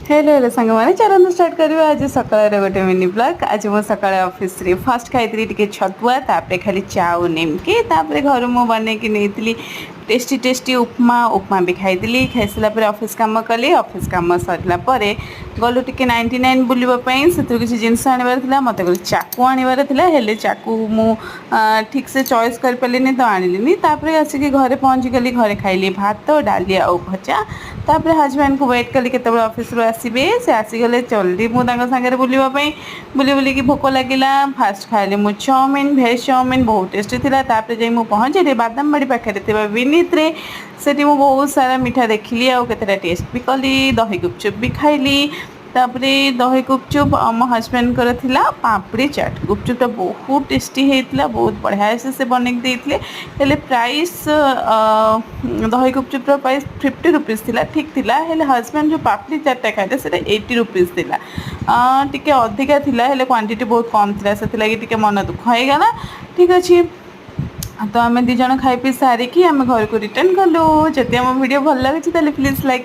hello hello सांग मैंने चलन स्टार्ट करवा आज सकाळ गोटे मिनी ब्लॉग आज मो सकाळ ऑफिस रे फर्स्ट खाई टे छतुआ तापर खाली चाउ निमकी तापर घर मु बन कि नहीं टेस्टी टेस्टी उपमा उपमा भी खाई खाई सारा ऑफिस काम कली ऑफिस काम सरला गलु टे 99 बुलवाई से किसी जिनस आनबार मत गल चाकू आनबार हेले चाकू मु ठीक से चॉइस कर पारे तो आनिली आसिक घरे पहुँची गली घरे खाइली भात डाली आउ भजा तापर हजबैंड को वेट कली के ऑफिस आसबे से आसीगले जल्दी मुझे बुलवाई बुली बुलिकी भोक लगिला फास्ट खाइली मु चाउमिन भेज चाउमिन बहुत टेस्टी थी तापर जाई मु पहुँचे बादामबाड़ी पाखे विनीत रे सेठी मु बहुत सारा मिठा देखली आउ केतेटा टेस्ट भी कली दही गुपचुप भी खाइली तापरे दही गुपचुप मो हजबैंड कर थिला पापड़ी चाट गुपचुपटा बहुत टेस्टी होता बहुत बढ़िया से बन हेले प्राइस दही गुपचुपर प्राइस 50 रुपीज़ थिला ठीक थिला हेले हजबैंड जो पापड़ी चाटा खाइले से 80 रुपीज़ थिला टिके अधिका थिला हेले क्वांटिटी बहुत कम थिला से टिके मन दुख हो गला ठीक अच्छे तो आम दीज खाई पी सारिकी आम घर को रिटर्न कलु जदि आम वीडियो भल लगे प्लीज लाइक